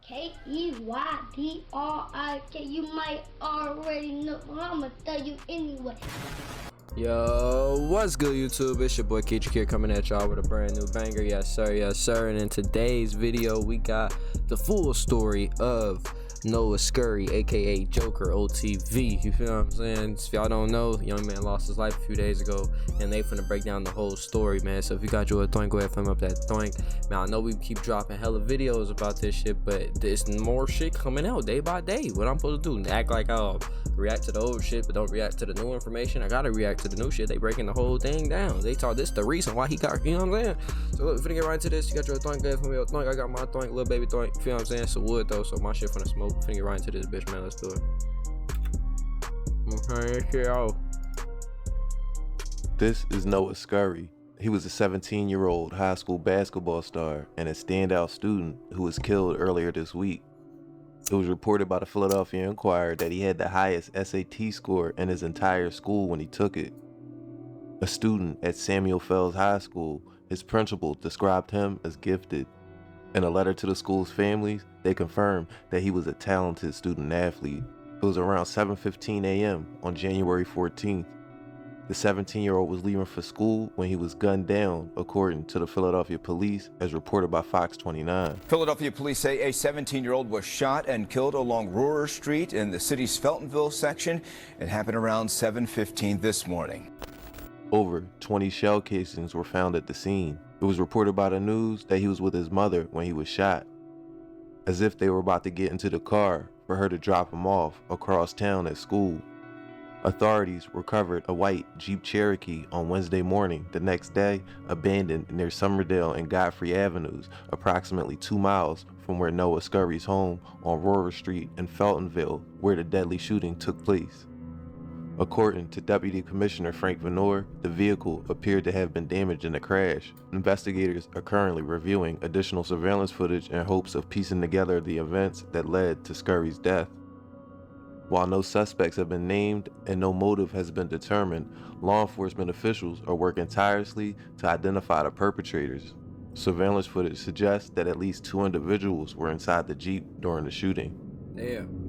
Keydrik. You might already know, but I'ma tell you anyway. Yo, what's good, YouTube? It's your boy keydrik here, coming at y'all with a brand new banger. Yes sir, yes sir. And in today's video we got the full story of Noah Scurry, aka JokerOTV. You feel what I'm saying? If y'all don't know, young man lost his life a few days ago, and they finna break down the whole story, man. So if you got your thing, go ahead and film up that thing. Man, I know we keep dropping hella videos about this shit, but there's more shit coming out day by day. What I'm supposed to do? Act like I'll react to the old shit, but don't react to the new information? I gotta react to the new shit. They breaking the whole thing down. They thought this the reason why he got, you know what I'm saying? So look, finna get right into this. You got your thing, go ahead and film your thing. I got my thing, little baby thing. You feel what I'm saying? It's a wood though, so my shit finna smoke. Finna get right into this bitch, man. Let's do it. Okay, shit out. This is Noah Scurry. He was a 17-year-old high school basketball star and a standout student who was killed earlier this week. It was reported by the Philadelphia Inquirer that he had the highest SAT score in his entire school when he took it. A student at Samuel Fels High School, his principal described him as gifted. In a letter to the school's families, they confirmed that he was a talented student athlete. It was around 7:15 a.m. on January 14th. The 17-year-old was leaving for school when he was gunned down, according to the Philadelphia police, as reported by Fox 29. Philadelphia police say a 17-year-old was shot and killed along Rohrer Street in the city's Feltonville section. It happened around 7:15 this morning. Over 20 shell casings were found at the scene. It was reported by the news that he was with his mother when he was shot, as if they were about to get into the car for her to drop him off across town at school. Authorities recovered a white Jeep Cherokee on Wednesday morning, the next day abandoned near Somerdale and Godfrey Avenues, approximately 2 miles from where Noah Scurry's home on Rohrer Street in Feltonville, where the deadly shooting took place. According to Deputy Commissioner Frank Venor, the vehicle appeared to have been damaged in the crash. Investigators are currently reviewing additional surveillance footage in hopes of piecing together the events that led to Scurry's death. While no suspects have been named and no motive has been determined, law enforcement officials are working tirelessly to identify the perpetrators. Surveillance footage suggests that at least 2 individuals were inside the Jeep during the shooting. Damn.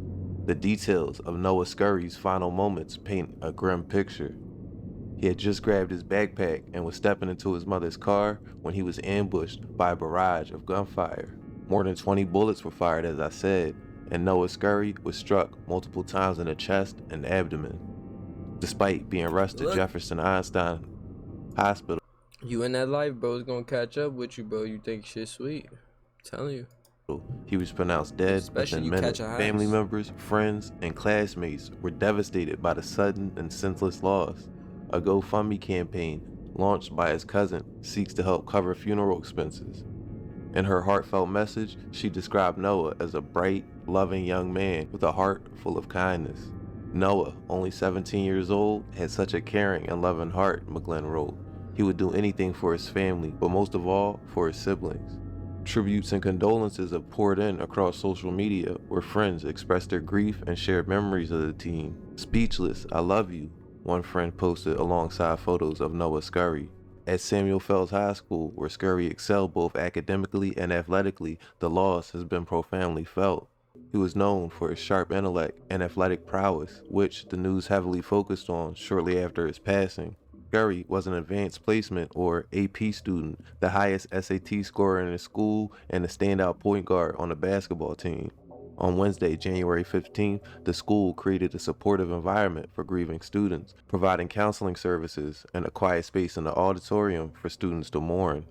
The details of Noah Scurry's final moments paint a grim picture. He had just grabbed his backpack and was stepping into his mother's car when he was ambushed by a barrage of gunfire. More than 20 bullets were fired, as I said, and Noah Scurry was struck multiple times in the chest and abdomen. Despite being rushed to Jefferson Einstein Hospital. You in that life, bro. It's gonna catch up with you, bro. You think shit sweet. I'm telling you. He was pronounced dead within minutes. Family members, friends, and classmates were devastated by the sudden and senseless loss. A GoFundMe campaign launched by his cousin seeks to help cover funeral expenses. In her heartfelt message, she described Noah as a bright, loving young man with a heart full of kindness. Noah, only 17 years old, had such a caring and loving heart, McGlenn wrote. He would do anything for his family, but most of all, for his siblings. Tributes and condolences have poured in across social media, where friends expressed their grief and shared memories of the teen. "Speechless, I love you," one friend posted alongside photos of Noah Scurry. At Samuel Fels High School, where Scurry excelled both academically and athletically, the loss has been profoundly felt. He was known for his sharp intellect and athletic prowess, which the news heavily focused on shortly after his passing. Scurry was an advanced placement, or AP student, the highest SAT scorer in his school, and a standout point guard on the basketball team. On Wednesday, January 15th, the school created a supportive environment for grieving students, providing counseling services and a quiet space in the auditorium for students to mourn.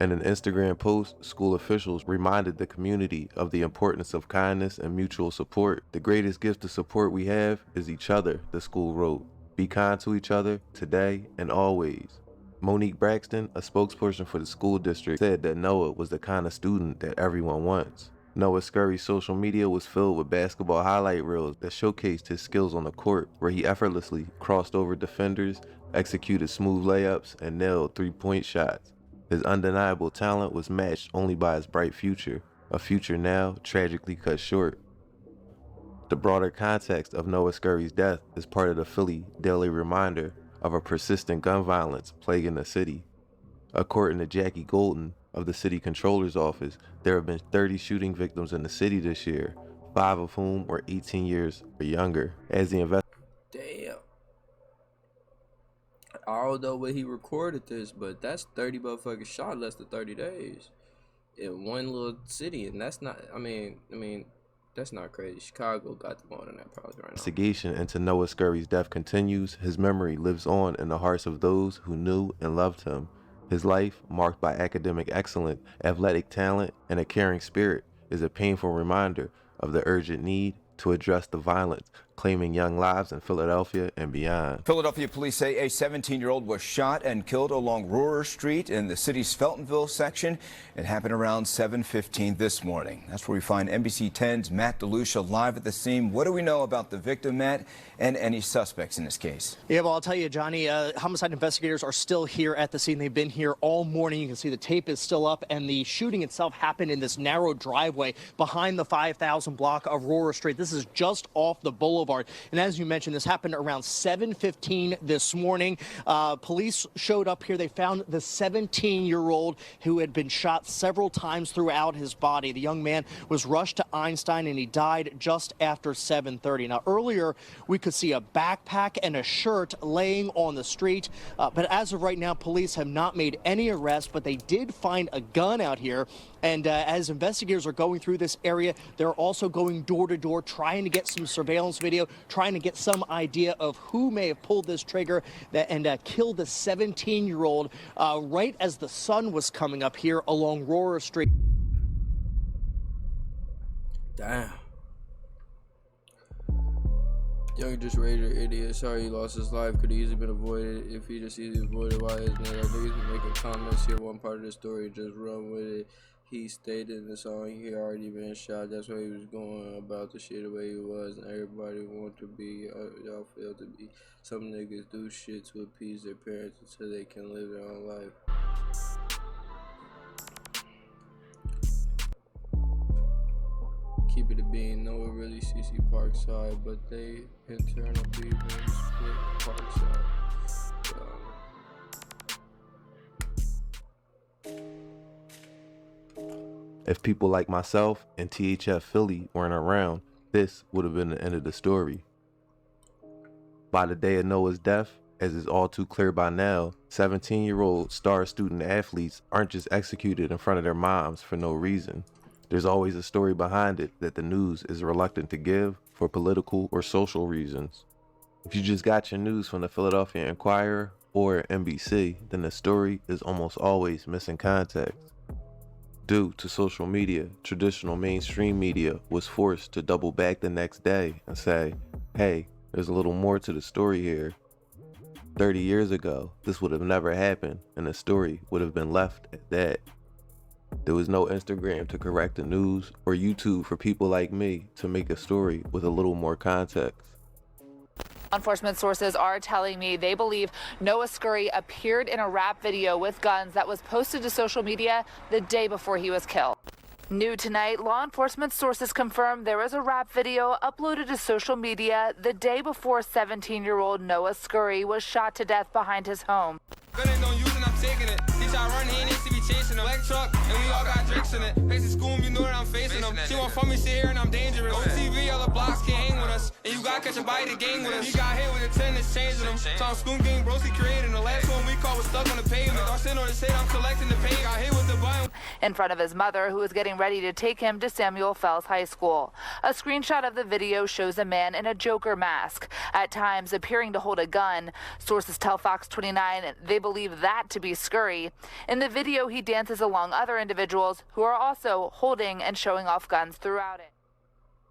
In an Instagram post, school officials reminded the community of the importance of kindness and mutual support. "The greatest gift of support we have is each other," the school wrote. "Be kind to each other today and always." Monique Braxton, a spokesperson for the school district, said that Noah was the kind of student that everyone wants. Noah Scurry's social media was filled with basketball highlight reels that showcased his skills on the court, where he effortlessly crossed over defenders, executed smooth layups, and nailed three-point shots. His undeniable talent was matched only by his bright future, a future now tragically cut short. The broader context of Noah Scurry's death is part of the Philly daily reminder of a persistent gun violence plaguing the city. According to Jackie Golden, of the city controller's office, there have been 30 shooting victims in the city this year, 5 of whom were 18 years or younger. As the Damn. I don't know when he recorded this, but that's 30 motherfuckers shot in less than 30 days in one little city, and that's not. I mean, that's not crazy. Chicago got the more than that probably right now. Investigation into Noah Scurry's death continues. His memory lives on in the hearts of those who knew and loved him. His life, marked by academic excellence, athletic talent, and a caring spirit, is a painful reminder of the urgent need to address the violence claiming young lives in Philadelphia and beyond. Philadelphia police say a 17-year-old was shot and killed along Rohrer Street in the city's Feltonville section. It happened around 7:15 this morning. That's where we find NBC 10's Matt DeLucia live at the scene. What do we know about the victim, Matt, and any suspects in this case? Yeah, well, I'll tell you, Johnny, homicide investigators are still here at the scene. They've been here all morning. You can see the tape is still up, and the shooting itself happened in this narrow driveway behind the 5,000 block of Rohrer Street. This is just off the boulevard. And as you mentioned, this happened around 7:15 this morning. Police showed up here. They found the 17-year-old who had been shot several times throughout his body. The young man was rushed to Einstein, and he died just after 7:30. Now, earlier, we could see a backpack and a shirt laying on the street. But as of right now, police have not made any arrests, but they did find a gun out here. And as investigators are going through this area, they're also going door to door, trying to get some surveillance video, trying to get some idea of who may have pulled this trigger and killed the 17-year-old right as the sun was coming up here along Rohrer Street. Damn. Young just rated an idiot. Sorry he lost his life. Could have easily been avoided if he just easily avoided why his name. I think he's been making comments here. One part of the story, just run with it. He stated in the song he already been shot. That's why he was going about the shit the way he was. And everybody want to be, y'all feel to be. Some niggas do shit to appease their parents until they can live their own life. Keep it a bean. Noah really CC Parkside, but they internal beef and split Parkside. If people like myself and THF Philly weren't around, this would have been the end of the story. By the day of Noah's death, as is all too clear by now, 17-year-old star student athletes aren't just executed in front of their moms for no reason. There's always a story behind it that the news is reluctant to give for political or social reasons. If you just got your news from the Philadelphia Inquirer or NBC, then the story is almost always missing context. Due to social media, traditional mainstream media was forced to double back the next day and say, hey, there's a little more to the story here. 30 years ago, this would have never happened, and the story would have been left at that. There was no Instagram to correct the news or YouTube for people like me to make a story with a little more context. Law enforcement sources are telling me they believe Noah Scurry appeared in a rap video with guns that was posted to social media the day before he was killed. New tonight, law enforcement sources confirm there is a rap video uploaded to social media the day before 17-year-old Noah Scurry was shot to death behind his home. Taking it. He try run, he ain't need to be chasing him. Black truck, and we all got drinks in it. Facing school, you know that I'm facing them. She want from me, sit here, and I'm dangerous. Go TV, all the blocks can't hang with us. And you gotta catch a bite to gang with us. He got hit with a 10 that's changing him. Talk school game, bros, he creating. The last one we caught was stuck on the pavement. I sitting on his head, I'm collecting the pay. Got hit with the button. In front of his mother, who is getting ready to take him to Samuel Fels High School. A screenshot of the video shows a man in a Joker mask, at times appearing to hold a gun. Sources tell Fox 29 they believe that to be Scurry. In the video, he dances along other individuals who are also holding and showing off guns throughout it.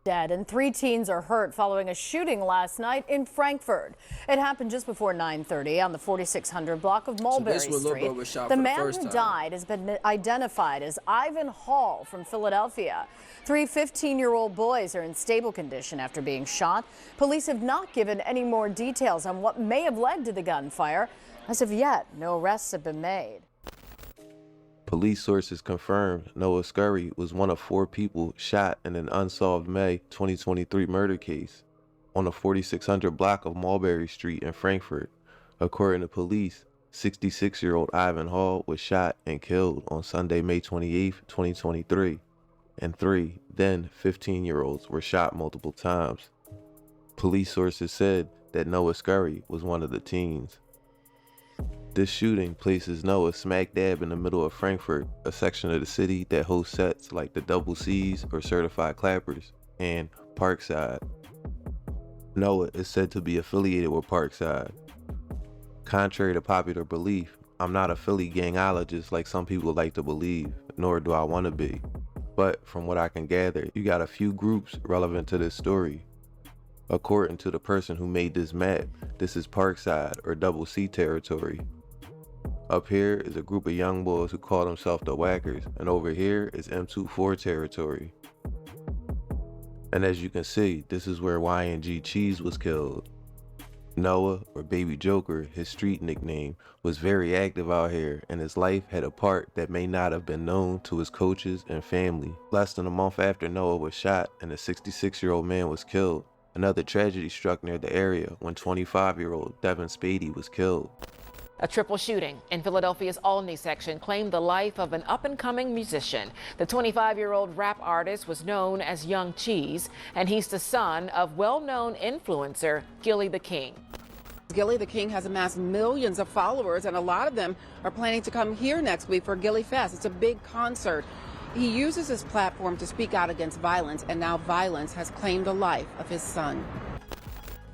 Dead and 3 teens are hurt following a shooting last night in Frankfurt. It happened just before 9:30 on the 4600 block of Mulberry Street. The man who died has been identified as Ivan Hall from Philadelphia. 3 15-year-old boys are in stable condition after being shot. Police have not given any more details on what may have led to the gunfire. As of yet, no arrests have been made. Police sources confirmed Noah Scurry was one of 4 people shot in an unsolved May 2023 murder case on the 4600 block of Mulberry Street in Frankfurt. According to police, 66-year-old Ivan Hall was shot and killed on Sunday, May 28, 2023, and 3 then 15-year-olds were shot multiple times. Police sources said that Noah Scurry was one of the teens. This shooting places Noah smack dab in the middle of Frankfurt, a section of the city that hosts sets like the Double C's or Certified Clappers, and Parkside. Noah is said to be affiliated with Parkside. Contrary to popular belief, I'm not a Philly gangologist like some people like to believe, nor do I want to be. But from what I can gather, you got a few groups relevant to this story. According to the person who made this map, this is Parkside or Double C territory. Up here is a group of young boys who call themselves the Whackers, and over here is M24 territory. And as you can see, this is where YNG Cheese was killed. Noah, or Baby Joker, his street nickname, was very active out here, and his life had a part that may not have been known to his coaches and family. Less than a month after Noah was shot and a 66-year-old man was killed, another tragedy struck near the area when 25-year-old Devin Spady was killed. A triple shooting in Philadelphia's Olney section claimed the life of an up-and-coming musician. The 25-year-old rap artist was known as Young Cheese, and he's the son of well-known influencer Gilly the King. Gilly the King has amassed millions of followers, and a lot of them are planning to come here next week for Gilly Fest. It's a big concert. He uses his platform to speak out against violence, and now violence has claimed the life of his son.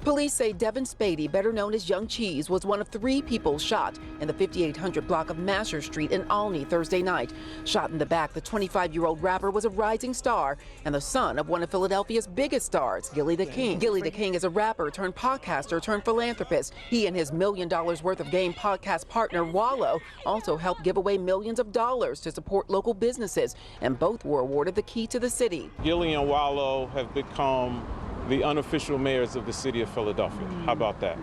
Police say Devin Spady, better known as Young Cheese, was one of 3 people shot in the 5800 block of Masher Street in Olney Thursday night. Shot in the back, the 25-year-old rapper was a rising star and the son of one of Philadelphia's biggest stars, Gilly the King. Gilly the King is a rapper turned podcaster turned philanthropist. He and his $1 million worth of game podcast partner Wallow also helped give away millions of dollars to support local businesses, and both were awarded the key to the city. Gilly and Wallow have become the unofficial mayors of the city of Philadelphia. How about that,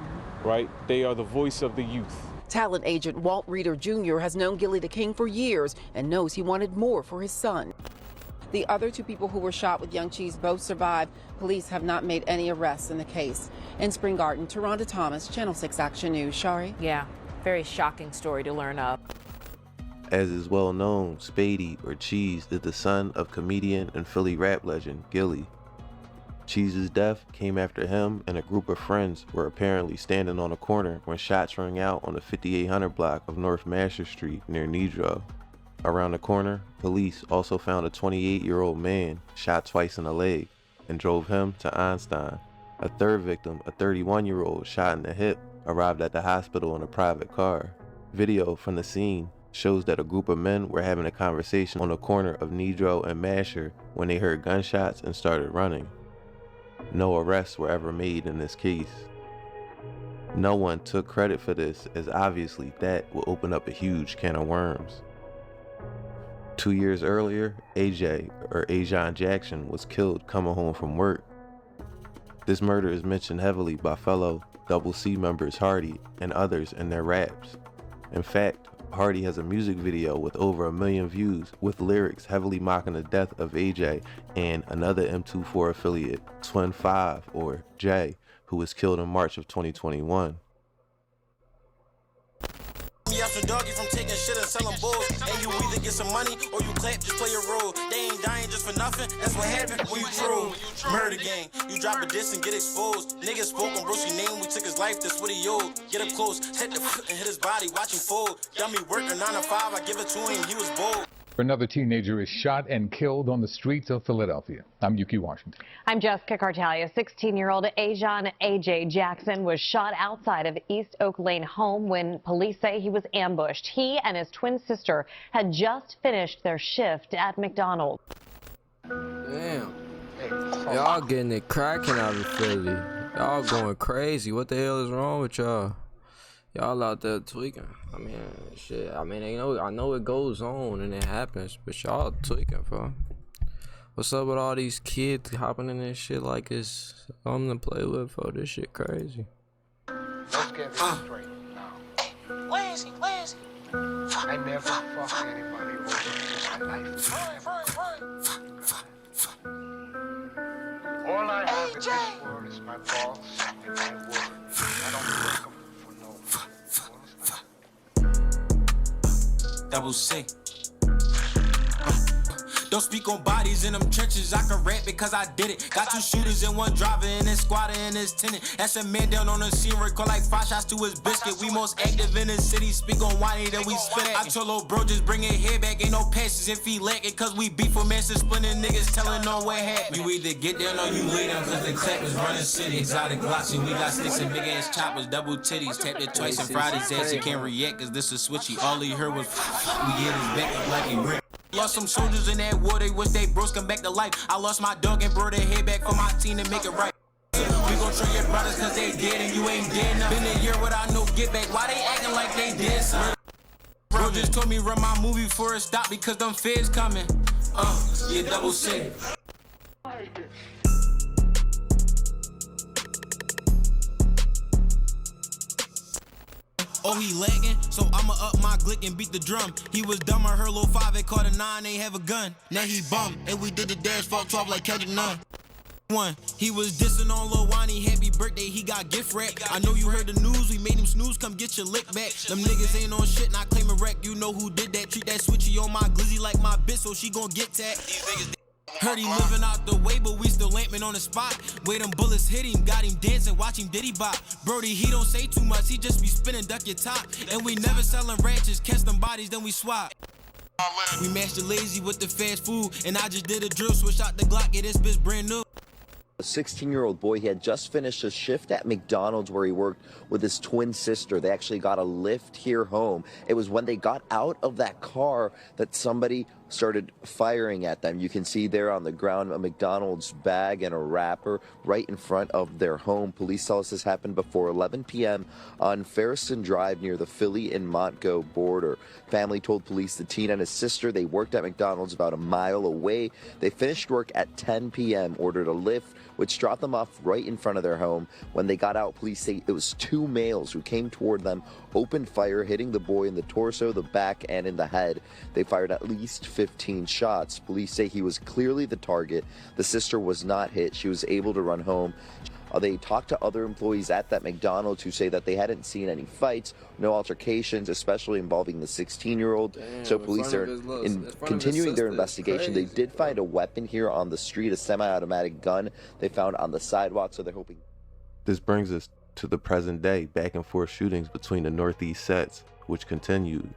right? They are the voice of the youth. Talent agent Walt Reeder Jr. has known Gilly the King for years and knows he wanted more for his son. The other 2 people who were shot with Young Cheese both survived. Police have not made any arrests in the case. In Spring Garden, Taronda Thomas, Channel 6 Action News. Shari? Yeah, very shocking story to learn of. As is well known, Spady, or Cheese, is the son of comedian and Philly rap legend Gilly. Cheese's death came after him and a group of friends were apparently standing on a corner when shots rang out on the 5800 block of North Masher Street near Nedrow. Around the corner, police also found a 28-year-old man shot twice in the leg and drove him to Einstein. A third victim, a 31-year-old shot in the hip, arrived at the hospital in a private car. Video from the scene shows that a group of men were having a conversation on the corner of Nedrow and Masher when they heard gunshots and started running. No arrests were ever made in this case. No one took credit for this, as obviously that will open up a huge can of worms. 2 years earlier, AJ, or Ajon Jackson, was killed coming home from work. This murder is mentioned heavily by fellow Double C members Hardy and others in their raps. In fact, Hardy has a music video with over 1 million views with lyrics heavily mocking the death of AJ and another M24 affiliate, Twin 5 or Jay, who was killed in March of 2021. After doggy from taking shit and selling bulls, and you either get some money or you clap, just play your role. They ain't dying just for nothing. That's what happened when you troll. Murder gang, you drop a diss and get exposed. Niggas spoke on Brucey name, we took his life, that's what he owed. Get up close, hit the foot and hit his body, watch him fold. Got me working 9 to 5, I give it to him, he was bold. Another teenager is shot and killed on the streets of Philadelphia. I'm Yuki Washington. I'm Jessica Cartalia. 16-year-old Ajon AJ Jackson was shot outside of East Oak Lane home when police say he was ambushed. He and his twin sister had just finished their shift at McDonald's. Damn. Y'all getting it cracking out of Philly. Y'all going crazy. What the hell is wrong with y'all? Y'all out there tweaking. I mean, shit. I mean, I know it goes on and it happens, but y'all tweaking, bro. What's up with all these kids hopping in this shit like it's something to play with, bro? This shit crazy. Let's get this straight now. Lazy. I never fuck anybody over in my life. All I have in this world is my balls and my word. I don't break them for no. double C. Don't speak on bodies in them trenches. I can rap because I did it. Got 2 shooters and 1 driver and his squatter and his tenant. That's a man down on the scene, record like 5 shots to his biscuit. We most active in the city, speak on whiny, then we spit it. I told old bro, just bring it here back. Ain't no passes if he lack it, cause we beef for master splitting niggas telling on what happened. You either get down or you lay down, cause the clap is running city. Exotic glocks and we got sticks and big ass choppers, double titties. Tapped it twice and fried his ass. He can't react cause this is switchy. All he heard was we get his back up like he brick. Lost some soldiers in that war, they wish they bros come back to life. I lost my dog and brought their head back for my team to make it right. We gon' train your brothers cause they dead and you ain't dead enough. Been a year without no get back, why they acting like they dead, son? Bro just told me run my movie before it stop because them feds coming. Yeah, double C. Oh, he lagging, so I'ma up my glick and beat the drum. He was dumb, I heard Lil 5, they caught a 9, ain't have a gun. Now he bum, and we did the dash, fought 12 like Kendrick Nunn. He was dissing on Lil Wayne, happy birthday, he got gift wrap. I know you heard the news, we made him snooze, come get your lick back. Them niggas ain't on shit, not claiming wreck, you know who did that. Treat that switchy on my glizzy like my bitch, so she gon' get that. These niggas heard he living out the way, but we still lamping on the spot. Way them bullets hit him, got him dancing, watch him diddy bop. Brody, he don't say too much, he just be spinning, duck your top. And we never selling ranches, catch them bodies, then we swap. We matched the lazy with the fast food, and I just did a drill, switch out the Glock, get this bitch brand new. A 16-year-old boy, he had just finished a shift at McDonald's where he worked with his twin sister. They actually got a lift here home. It was when they got out of that car that somebody started firing at them. You can see there on the ground a McDonald's bag and a wrapper right in front of their home. Police tell us this happened before 11 p.m. on Ferriston Drive near the Philly and Montgo border. Family told police the teen and his sister, they worked at McDonald's about a mile away. They finished work at 10 p.m., ordered a lift, which dropped them off right in front of their home. When they got out, police say it was 2 males who came toward them, opened fire, hitting the boy in the torso, the back, and in the head. They fired at least 15 shots. Police say he was clearly the target. The sister was not hit. She was able to run home. They talked to other employees at that McDonald's who say that they hadn't seen any fights, no altercations, especially involving the 16-year-old. So police are continuing their investigation. They did find a weapon here on the street, a semi-automatic gun they found on the sidewalk, so they're hoping. This brings us to the present day, back and forth shootings between the Northeast sets, which continued.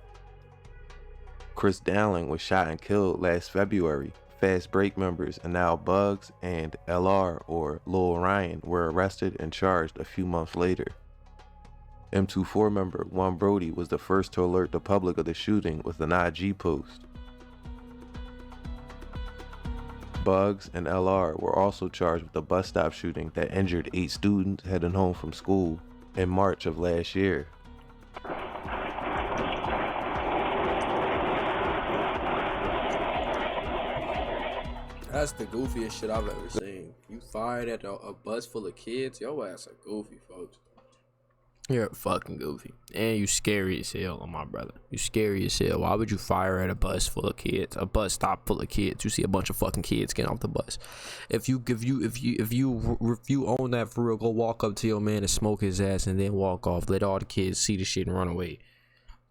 Chris Dowling was shot and killed last February. Fast Break members and now Bugs and LR or Lil Ryan were arrested and charged a few months later. M24 member Juan Brody was the first to alert the public of the shooting with an IG post. Bugs and LR were also charged with the bus stop shooting that injured 8 students heading home from school in March of last year. That's the goofiest shit I've ever seen. You fired at a bus full of kids? Your ass a goofy, folks. You're a fucking goofy. And you scary as hell, my brother. You scary as hell. Why would you fire at a bus full of kids? A bus stop full of kids. You see a bunch of fucking kids getting off the bus. If you own that for real, go walk up to your man and smoke his ass and then walk off. Let all the kids see the shit and run away.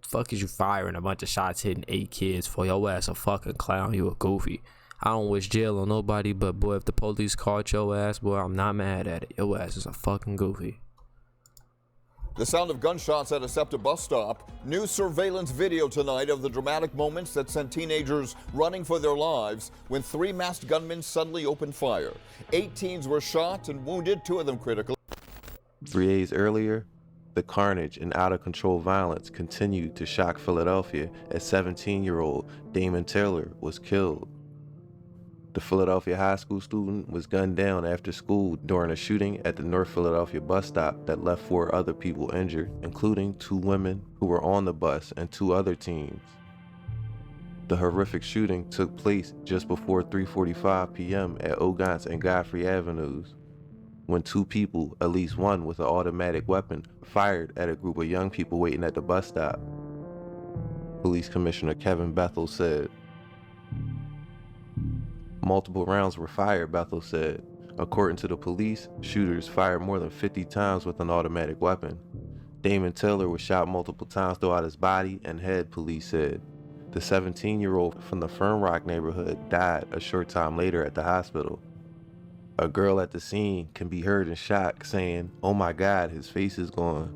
The fuck is you firing a bunch of shots hitting 8 kids for? Your ass a fucking clown. You a goofy. I don't wish jail on nobody, but boy, if the police caught your ass, boy, I'm not mad at it. Your ass is a fucking goofy. The sound of gunshots at a SEPTA bus stop. New surveillance video tonight of the dramatic moments that sent teenagers running for their lives when 3 masked gunmen suddenly opened fire. 8 teens were shot and wounded, 2 of them critically. 3 days earlier, the carnage and out-of-control violence continued to shock Philadelphia as 17-year-old Damon Taylor was killed. The Philadelphia high school student was gunned down after school during a shooting at the North Philadelphia bus stop that left 4 other people injured, including 2 women who were on the bus and 2 other teens. The horrific shooting took place just before 3:45 p.m. at Ogons and Godfrey Avenues, when 2 people, at least one with an automatic weapon, fired at a group of young people waiting at the bus stop. Police Commissioner Kevin Bethel said. Multiple rounds were fired, Bethel said. According to the police, shooters fired more than 50 times with an automatic weapon. Damon Taylor was shot multiple times throughout his body and head, police said. The 17-year-old from the Fern Rock neighborhood died a short time later at the hospital. A girl at the scene can be heard in shock saying, "Oh my God, his face is gone."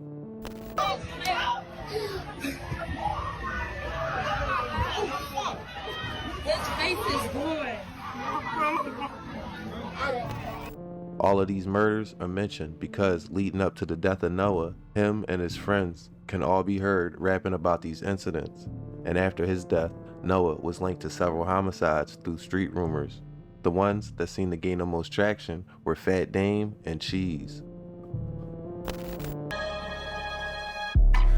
His face is gone. All of these murders are mentioned because leading up to the death of Noah, him and his friends can all be heard rapping about these incidents. And after his death, Noah was linked to several homicides through street rumors. The ones that seemed to gain the most traction were Fat Dame and Cheese.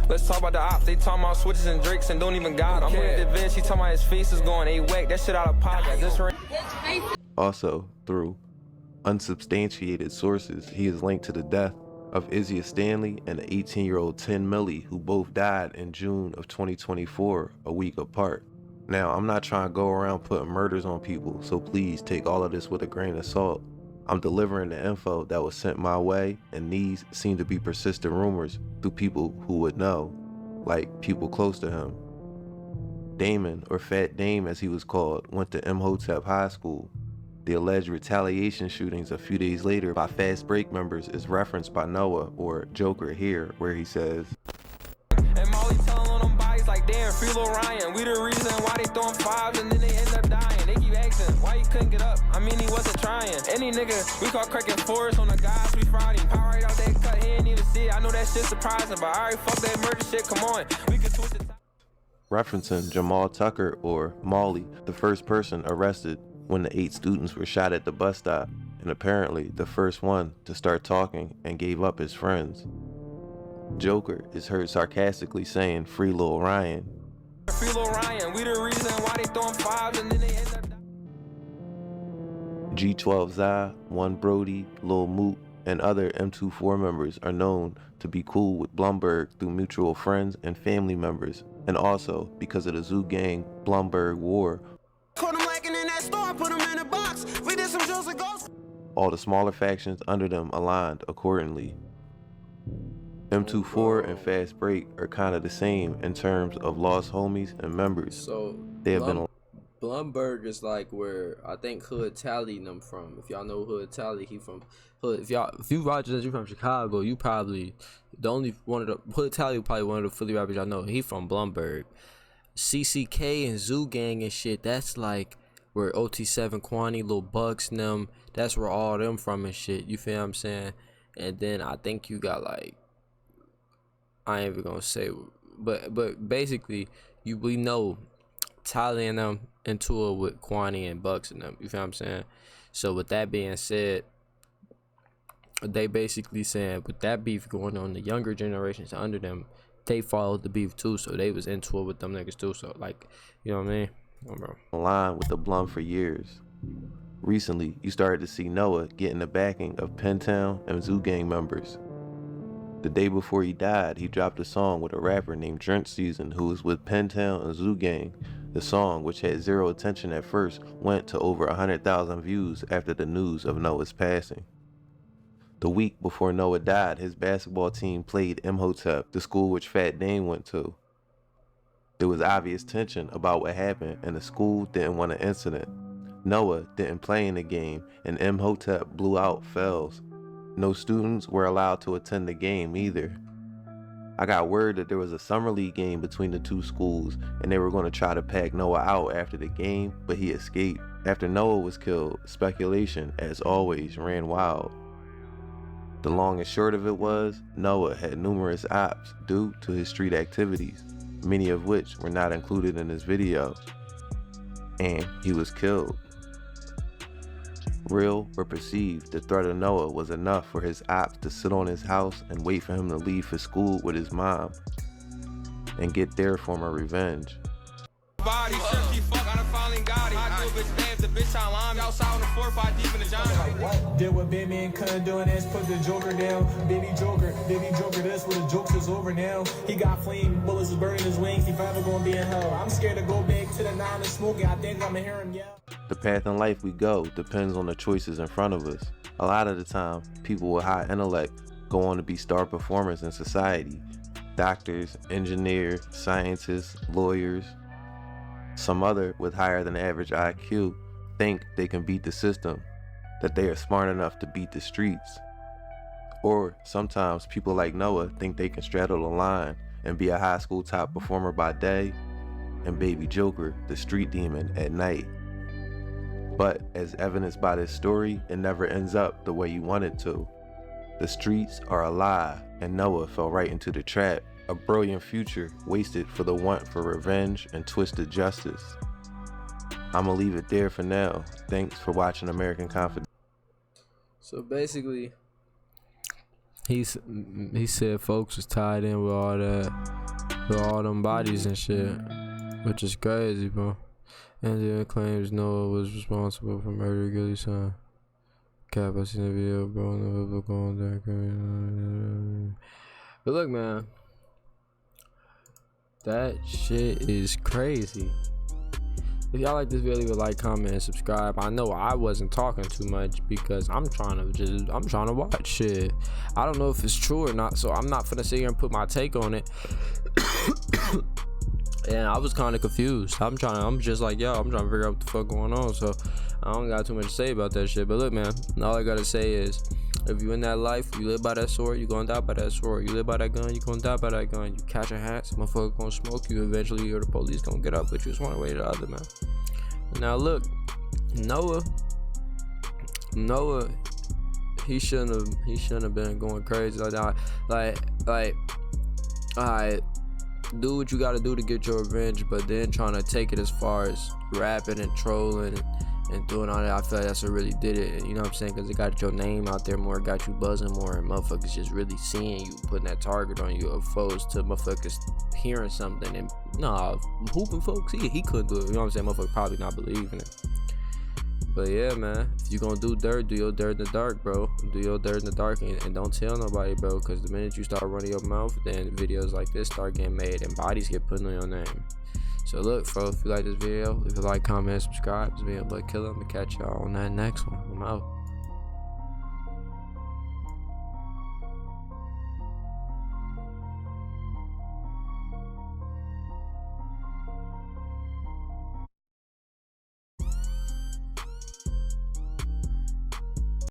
Let's talk about the ops. They talking about switches and drakes and don't even got him. I'm with the Vince. He talking about his face is going A-whack. That shit out of pocket. Also, through unsubstantiated sources, he is linked to the death of Izzy Stanley and the 18-year-old Tin Millie, who both died in June of 2024, a week apart. Now, I'm not trying to go around putting murders on people, so please take all of this with a grain of salt. I'm delivering the info that was sent my way, and these seem to be persistent rumors through people who would know, like people close to him. Damon, or Fat Dame as he was called, went to Imhotep High School. The alleged retaliation shootings a few days later by Fast Break members is referenced by Noah, or Joker, here, where he says, And Molly telling on them bodies like, damn, free Lil Ryan. We the reason why they throwing fives and then they end up dying. They keep asking, why you couldn't get up? I mean, he wasn't trying. Any nigga, we caught cracking forest on the guys, we fried him. Power right out that cut, he ain't even see it. I know that shit's surprising, but alright, fuck that murder shit, come on. We can twist it. Referencing Jamal Tucker, or Molly, the first person arrested when the 8 students were shot at the bus stop, and apparently the first one to start talking and gave up his friends. Joker is heard sarcastically saying, "Free Lil Ryan." Free Lil Ryan, we the reason why they throwing fives and then they end up G12 Zai, One Brody, Lil Moot, and other M24 members are known to be cool with Blumberg through mutual friends and family members, and also because of the Zoo Gang Blumberg War. All the smaller factions under them aligned accordingly. M24 and Fast Break are kind of the same in terms of lost homies and members. So they have been. Blumberg is like where I think Hood Tally them from. If y'all know Hood Tally, he from Hood. If you Rogers, you from Chicago, you probably the only one of the Hood Tally, probably one of the Philly rappers y'all know. He from Blumberg. CCK and Zoo Gang and shit. That's like where OT7 Kwani, Lil Bucks and them. That's where all them from and shit. You feel what I'm saying? And then I think you got like, I ain't even gonna say, but basically we know Tally and them into it with Kwani and Bucks and them. You feel what I'm saying? So with that being said, they basically saying with that beef going on, the younger generations under them, they followed the beef too. So they was into it with them niggas too. So like, you know what I mean? Aligned with the Blum for years. Recently, you started to see Noah getting the backing of Pentown and Zoo Gang members. The day before he died, he dropped a song with a rapper named Drench Season who was with Pentown and Zoo Gang. The song, which had zero attention at first, went to over 100,000 views after the news of Noah's passing. The week before Noah died, his basketball team played Imhotep, the school which Fat Dame went to. There was obvious tension about what happened, and the school didn't want an incident. Noah didn't play in the game, and Imhotep blew out Fels. No students were allowed to attend the game either. I got word that there was a summer league game between the two schools, and they were going to try to pack Noah out after the game, but he escaped. After Noah was killed, speculation, as always, ran wild. The long and short of it was, Noah had numerous ops due to his street activities, many of which were not included in this video, and he was killed. Real or perceived, the threat of Noah was enough for his ops to sit on his house and wait for him to leave for school with his mom and get their form of revenge. Did what big man couldn't do, and that's put the Joker down. Baby Joker, that's where the jokes is over now. He got flame bullets is burning his wings. He forever gonna be in hell. I'm scared to go back to the 9 and smoking. I think I'm gonna hear him yell. The path in life we go depends on the choices in front of us. A lot of the time, people with high intellect go on to be star performers in society. Doctors, engineers, scientists, lawyers. Some other with higher than average IQ think they can beat the system, that they are smart enough to beat the streets. Or sometimes people like Noah think they can straddle the line and be a high school top performer by day and baby Joker, the street demon, at night. But as evidenced by this story, it never ends up the way you want it to. The streets are a lie, and Noah fell right into the trap. A brilliant future wasted for the want for revenge and twisted justice. I'ma leave it there for now. Thanks for watching American Confidential. So basically, he said folks was tied in with all that, with all them bodies and shit, which is crazy, bro. And then claims Noah was responsible for murdering Gilly's son. Cap, I seen the video, bro. Never going there. But look, man, that shit is crazy. If y'all like this video, leave a like, comment, and subscribe. I know I wasn't talking too much because I'm trying to watch shit. I don't know if it's true or not, so I'm not finna sit here and put my take on it. And I was kind of confused. I'm just like, yo, I'm trying to figure out what the fuck going on. So I don't got too much to say about that shit. But look, man, all I gotta say is, if you in that life, you live by that sword, you gonna die by that sword. You live by that gun, you gonna die by that gun. You catch a hat, some motherfucker gonna smoke you eventually, or the police gonna get up with you. It's one way or the other, man. Now look, Noah, he shouldn't have been going crazy like that. Like, alright, do what you gotta do to get your revenge, but then trying to take it as far as rapping and trolling and doing all that, I feel like that's what really did it. You know what I'm saying? Because it got your name out there more, got you buzzing more, and motherfuckers just really seeing you, putting that target on you, opposed to motherfuckers hearing something and hooping folks. He couldn't do it. You know what I'm saying? Motherfuckers probably not believing it. But yeah, man, if you gonna do dirt, do your dirt in the dark, bro. Do your dirt in the dark, and don't tell nobody, bro, because the minute you start running your mouth, then videos like this start getting made and bodies get put on your name. So look, bro, if you like this video, leave a like, comment, subscribe. It's me, Blood Killer. I'm gonna catch y'all on that next one. I'm out.